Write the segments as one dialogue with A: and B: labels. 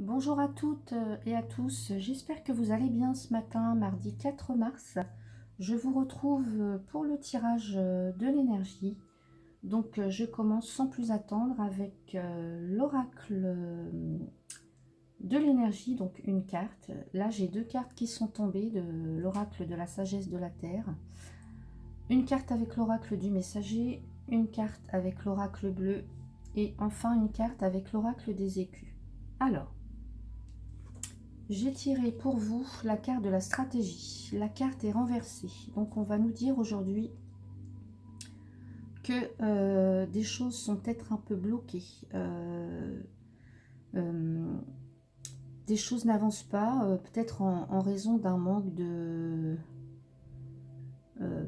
A: Bonjour à toutes et à tous, j'espère que vous allez bien ce matin, mardi 4 mars. Je vous retrouve pour le tirage de l'énergie. Donc je commence sans plus attendre avec l'oracle de l'énergie, donc une carte. Là j'ai deux cartes qui sont tombées de l'oracle de la sagesse de la terre. Une carte avec l'oracle du messager, une carte avec l'oracle bleu et enfin une carte avec l'oracle des écus. Alors, j'ai tiré pour vous la carte de la stratégie. La carte est renversée. Donc on va nous dire aujourd'hui que des choses sont peut-être un peu bloquées. Des choses n'avancent pas, peut-être en raison d'un manque de...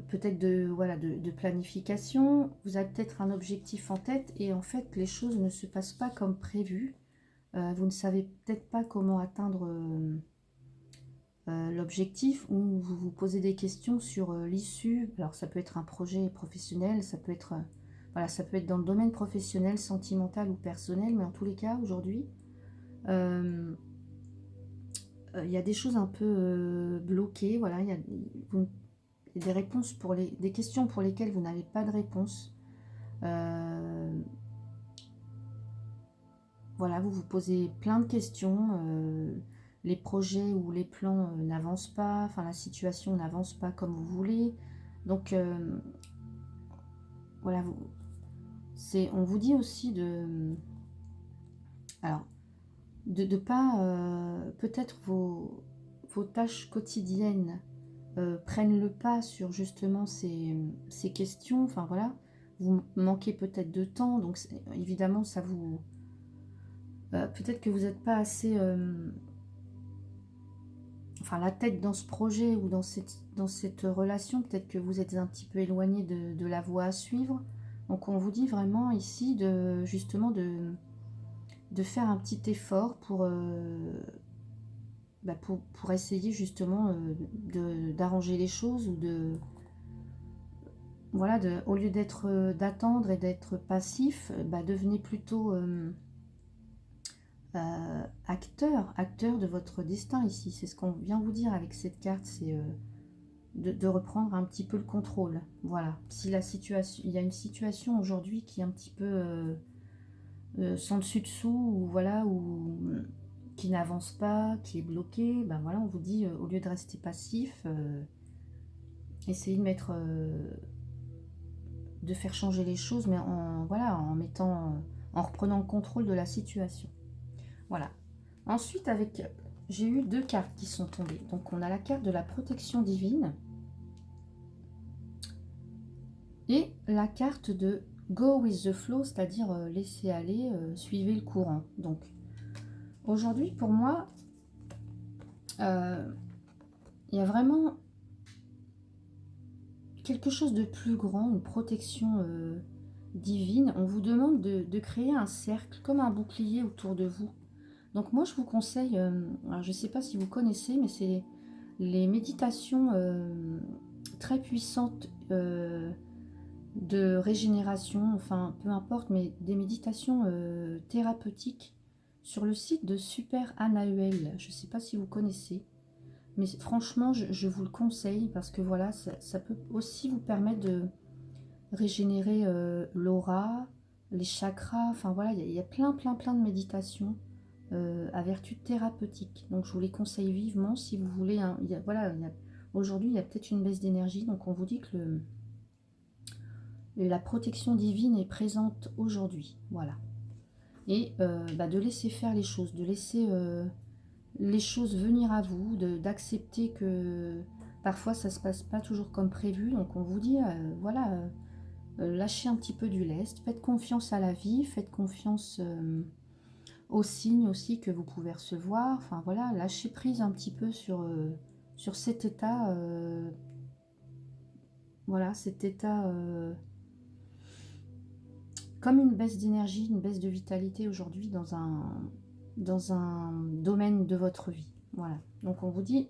A: peut-être de planification. Vous avez peut-être un objectif en tête et en fait les choses ne se passent pas comme prévu. Vous ne savez peut-être pas comment atteindre... l'objectif, ou vous vous posez des questions sur l'issue. Alors ça peut être un projet professionnel, ça peut être voilà, ça peut être dans le domaine professionnel, sentimental ou personnel, mais en tous les cas aujourd'hui il y a des choses un peu bloquées. Voilà, il y a des réponses pour des questions pour lesquelles vous n'avez pas de réponse. Voilà, vous vous posez plein de questions. Les projets ou les plans n'avancent pas, enfin la situation n'avance pas comme vous voulez. Donc voilà, on vous dit aussi alors, de pas, peut-être vos tâches quotidiennes prennent le pas sur justement ces questions. Enfin voilà, vous manquez peut-être de temps, donc évidemment ça vous... peut-être que vous n'êtes pas assez... enfin la tête dans ce projet ou dans cette relation, peut-être que vous êtes un petit peu éloigné de la voie à suivre. Donc on vous dit vraiment ici de justement de faire un petit effort pour essayer justement d'arranger les choses, ou de voilà, au lieu d'attendre et d'être passif, devenez plutôt acteur de votre destin ici. C'est ce qu'on vient vous dire avec cette carte, c'est de reprendre un petit peu le contrôle. Voilà. Si la situation, il y a une situation aujourd'hui qui est un petit peu sans dessus dessous, ou voilà, ou qui n'avance pas, qui est bloquée, ben voilà, on vous dit au lieu de rester passif, essayez de mettre, de faire changer les choses, mais voilà, en reprenant le contrôle de la situation. Voilà. Ensuite, j'ai eu deux cartes qui sont tombées. Donc on a la carte de la protection divine et la carte de Go with the flow, c'est-à-dire laisser aller, suivez le courant. Donc aujourd'hui, pour moi, il y a vraiment quelque chose de plus grand, une protection divine. On vous demande de créer un cercle, comme un bouclier autour de vous. Donc moi, je vous conseille, alors je ne sais pas si vous connaissez, mais c'est les méditations très puissantes de régénération, enfin peu importe, mais des méditations thérapeutiques sur le site de Super Anahuel. Je ne sais pas si vous connaissez, mais franchement je vous le conseille, parce que voilà, ça peut aussi vous permettre de régénérer l'aura, les chakras, enfin voilà, il y a plein de méditations à vertu thérapeutique. Donc je vous les conseille vivement si vous voulez. Voilà, aujourd'hui il y a peut-être une baisse d'énergie, donc on vous dit que la protection divine est présente aujourd'hui. Voilà. Et de laisser faire les choses, de laisser les choses venir à vous, d'accepter que parfois ça se passe pas toujours comme prévu. Donc on vous dit, voilà, lâchez un petit peu du lest, faites confiance à la vie, faites confiance aux signes aussi que vous pouvez recevoir. Enfin voilà, lâchez prise un petit peu sur cet état, voilà, cet état comme une baisse d'énergie, une baisse de vitalité aujourd'hui dans un domaine de votre vie. Voilà, donc on vous dit,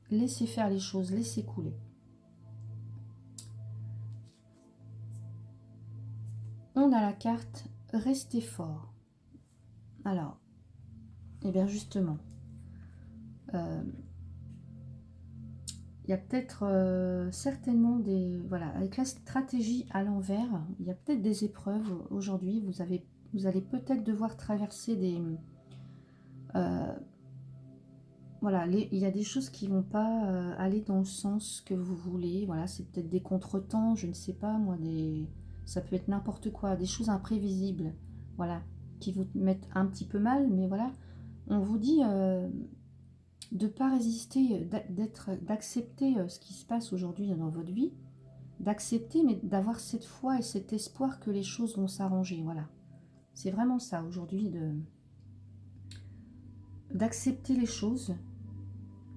A: laissez faire les choses, laissez couler. On a la carte restez fort. Alors, Et bien justement, euh, il y a peut-être certainement des... Voilà, avec la stratégie à l'envers, il y a peut-être des épreuves aujourd'hui. Vous allez peut-être devoir traverser des... euh, voilà, il y a des choses qui vont pas aller dans le sens que vous voulez. Voilà, c'est peut-être des contretemps, je ne sais pas, moi, ça peut être n'importe quoi, des choses imprévisibles, voilà, qui vous mettent un petit peu mal, mais voilà, on vous dit de ne pas résister, d'accepter ce qui se passe aujourd'hui dans votre vie, d'accepter, mais d'avoir cette foi et cet espoir que les choses vont s'arranger, voilà. C'est vraiment ça aujourd'hui, d'accepter les choses,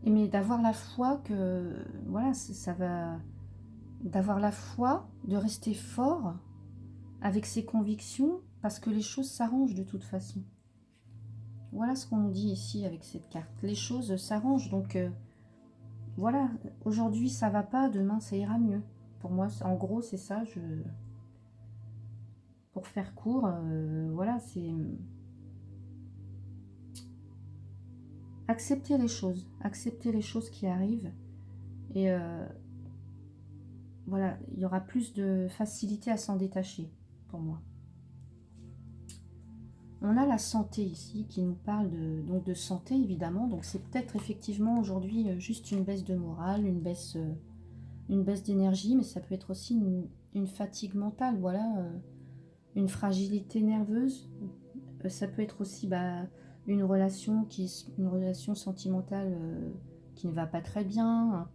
A: mais d'avoir la foi que, voilà, ça va, d'avoir la foi, de rester fort avec ses convictions, parce que les choses s'arrangent de toute façon. Voilà ce qu'on nous dit ici avec cette carte. Les choses s'arrangent, donc voilà, aujourd'hui ça va pas, demain ça ira mieux. Pour moi, en gros, c'est ça. Pour faire court, voilà, c'est accepter les choses qui arrivent, et voilà, il y aura plus de facilité à s'en détacher, pour moi. On a la santé ici qui nous parle donc de santé évidemment, donc c'est peut-être effectivement aujourd'hui juste une baisse de morale, une baisse d'énergie, mais ça peut être aussi une fatigue mentale, voilà, une fragilité nerveuse. Ça peut être aussi une relation sentimentale qui ne va pas très bien, hein,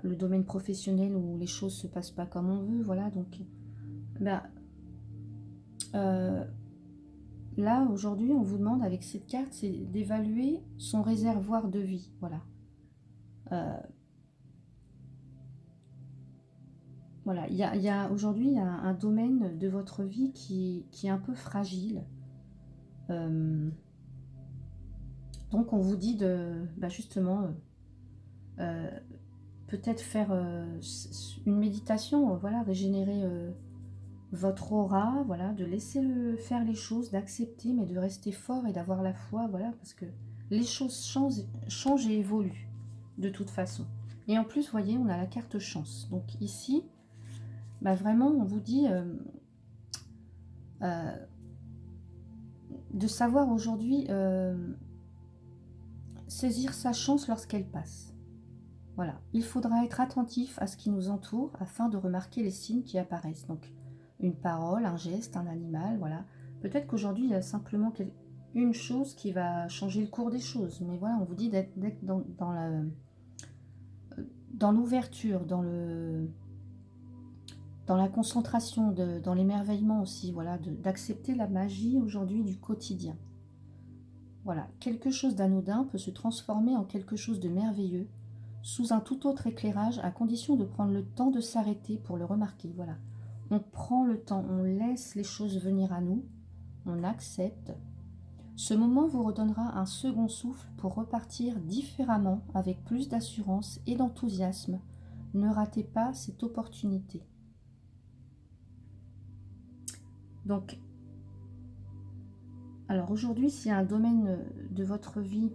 A: le domaine professionnel où les choses se passent pas comme on veut, voilà, donc bah, euh, là, aujourd'hui, on vous demande avec cette carte, c'est d'évaluer son réservoir de vie. Voilà. Euh, voilà. Aujourd'hui, il y a un domaine de votre vie qui est un peu fragile. Euh, donc, on vous dit justement, euh, peut-être faire une méditation, voilà, régénérer votre aura, voilà, de laisser faire les choses, d'accepter, mais de rester fort et d'avoir la foi, voilà, parce que les choses changent et évoluent de toute façon. Et en plus, vous voyez, on a la carte chance. Donc ici, vraiment, on vous dit euh, de savoir aujourd'hui saisir sa chance lorsqu'elle passe. Voilà, il faudra être attentif à ce qui nous entoure afin de remarquer les signes qui apparaissent. Donc, une parole, un geste, un animal, voilà. Peut-être qu'aujourd'hui, il y a simplement une chose qui va changer le cours des choses. Mais voilà, on vous dit d'être dans l'ouverture, dans la concentration, dans l'émerveillement aussi, voilà, d'accepter la magie aujourd'hui du quotidien. Voilà, quelque chose d'anodin peut se transformer en quelque chose de merveilleux sous un tout autre éclairage, à condition de prendre le temps de s'arrêter pour le remarquer. Voilà, on prend le temps, on laisse les choses venir à nous, on accepte. Ce moment vous redonnera un second souffle pour repartir différemment, avec plus d'assurance et d'enthousiasme. Ne ratez pas cette opportunité. Donc, alors aujourd'hui, s'il y a un domaine de votre vie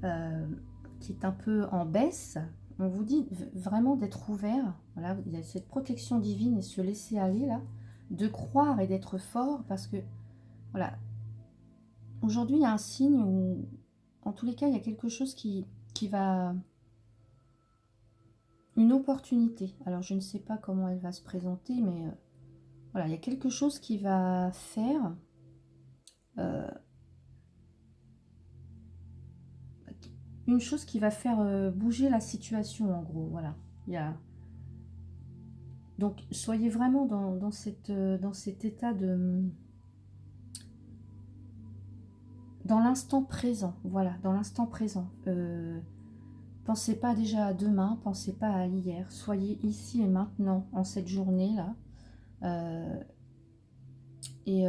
A: euh, qui est un peu en baisse, on vous dit vraiment d'être ouvert. Voilà, il y a cette protection divine et se laisser aller là, de croire et d'être fort, parce que voilà, aujourd'hui il y a un signe où, en tous les cas, il y a quelque chose qui va, une opportunité. Alors je ne sais pas comment elle va se présenter, mais voilà, il y a quelque chose qui va faire euh, une chose qui va faire bouger la situation, en gros. Voilà, il y a... Donc, soyez vraiment dans cet état de... Dans l'instant présent, voilà, dans l'instant présent. Pensez pas déjà à demain, pensez pas à hier. Soyez ici et maintenant, en cette journée-là. Euh, et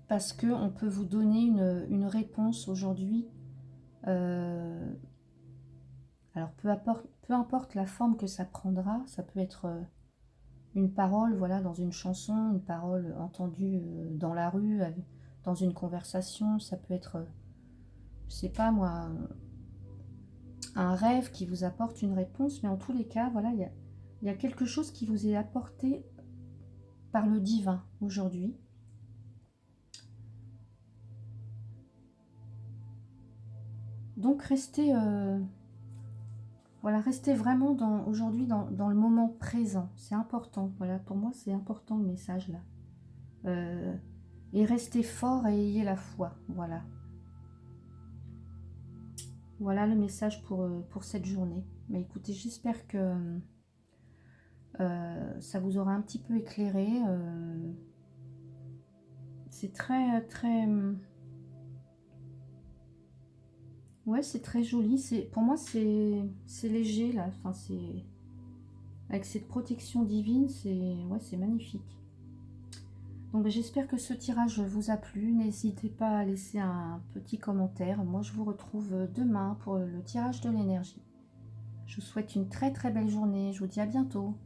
A: parce qu'on peut vous donner une réponse aujourd'hui. Euh, alors, peu importe la forme que ça prendra, ça peut être... une parole, voilà, dans une chanson, une parole entendue dans la rue, dans une conversation. Ça peut être, je sais pas moi, un rêve qui vous apporte une réponse, mais en tous les cas, voilà, il y a quelque chose qui vous est apporté par le divin aujourd'hui. Donc restez, voilà, restez vraiment aujourd'hui dans le moment présent. C'est important. Voilà, pour moi, c'est important le message là. Et restez fort et ayez la foi. Voilà. Voilà le message pour cette journée. Mais écoutez, j'espère que ça vous aura un petit peu éclairé. C'est très, très... Ouais, c'est très joli. Pour moi, c'est léger, là. Enfin, c'est... Avec cette protection divine, ouais, c'est magnifique. Donc, j'espère que ce tirage vous a plu. N'hésitez pas à laisser un petit commentaire. Moi, je vous retrouve demain pour le tirage de l'énergie. Je vous souhaite une très, très belle journée. Je vous dis à bientôt.